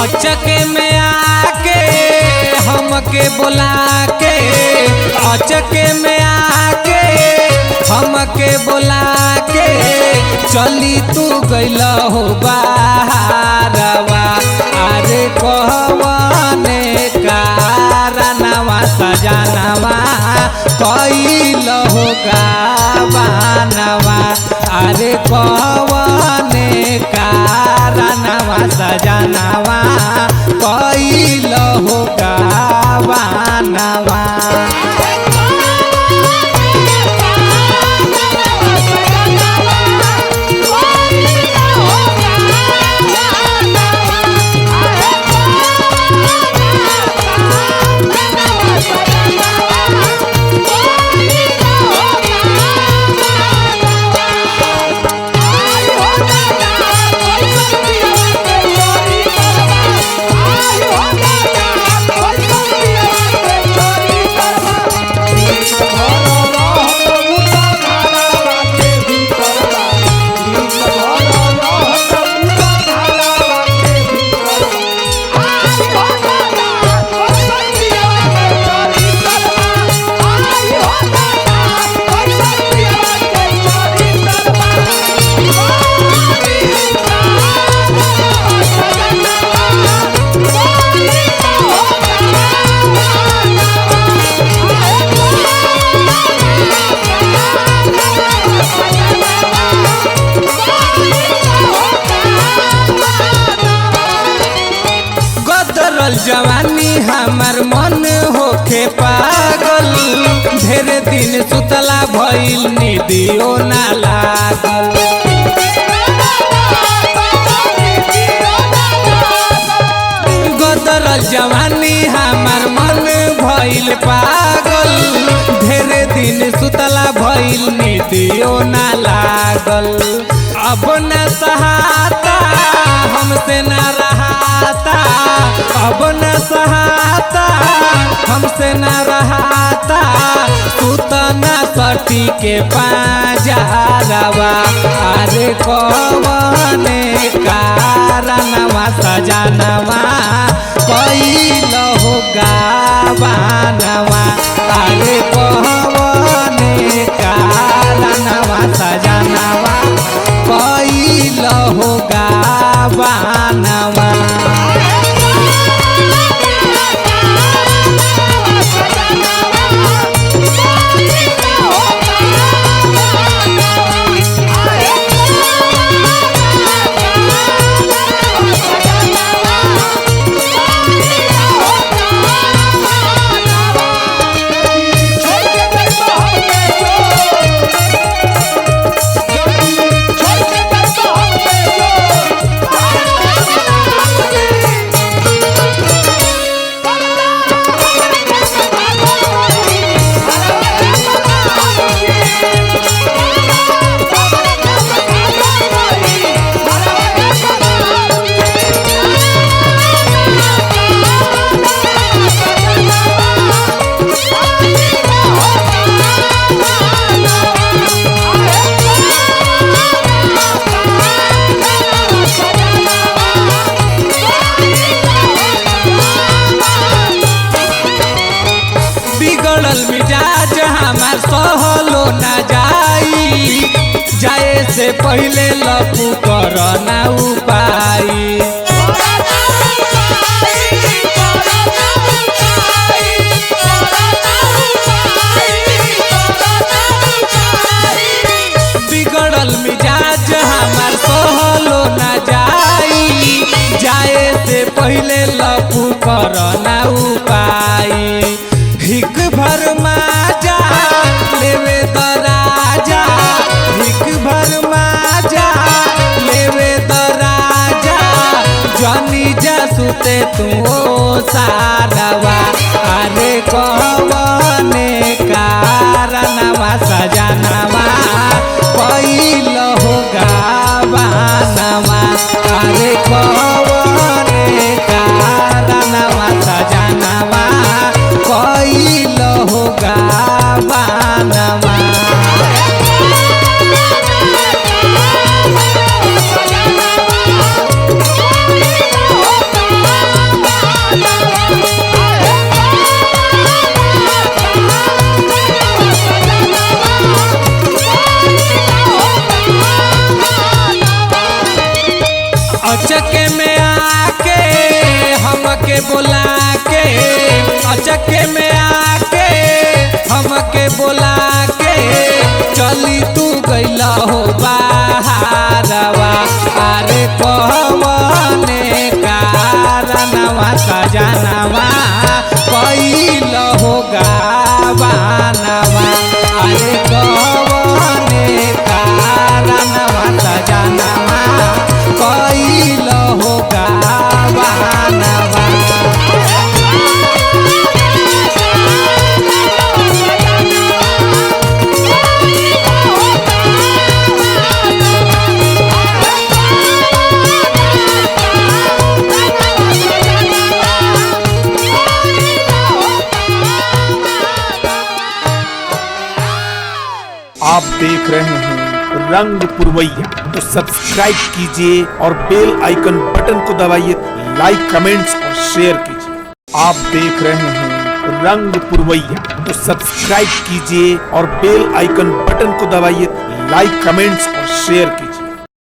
अचके में आके हमके बुला के, अचके में आके हमके बुला के चली तू गइल हो बाहरवा। अरे कहवने कारनवा सजनवा कइल हो गावनवा। अरे कहवने कारनवा सजनवा कइल हो गावनवा। जवानी हमर मन होके पागल, ढेर दिन सुतला भइल निदियो ना लागल। गदरल जवानी हमर मन भइल पागल, ढेर दिन सुतला भइल निदियो ना लागल। अब न सहाता हमसे न रहाता, अब न सहाता हमसे न रहाता, तू तो न सटी के पाजारवा। अरे कहवने कारनवा सजनवा कइल हो गावनवा। अरे कहवने कारनवा सजनवा कइल हो गावनवा। मिजाज हमार सहलो ना जाई, जाए से पहले लपू कर ना उपाय। बिगड़ल मिजाज हमार सहलो ना जाई, जाए से पहले लपू कर ना उपाय। हिक भर माजा लेवे दराजा, हिक भर माजा लेवे दराजा, जनी जा सुते तू सारवा। अरे कहवने कारनवा सजनवा कइल हो गावनवा। अरे कहवने कारनवा सजनवा कइल हो गावनवा। बोला के अचके में आके हमके बोला के चली तू गइला हो बाहरवा। अरे कवने कारणवा सजनवा कइल हो गावानवा। अरे कवने कारणवा सजनवा कइल हो गावानवा। आप देख रहे हैं रंग पुरवैया, तो सब्सक्राइब कीजिए और बेल आइकन बटन को दबाइए, लाइक कमेंट्स और शेयर कीजिए। आप देख रहे हैं रंग पुरवैया, तो सब्सक्राइब कीजिए और बेल आइकन बटन को दबाइए, लाइक कमेंट्स और शेयर कीजिए।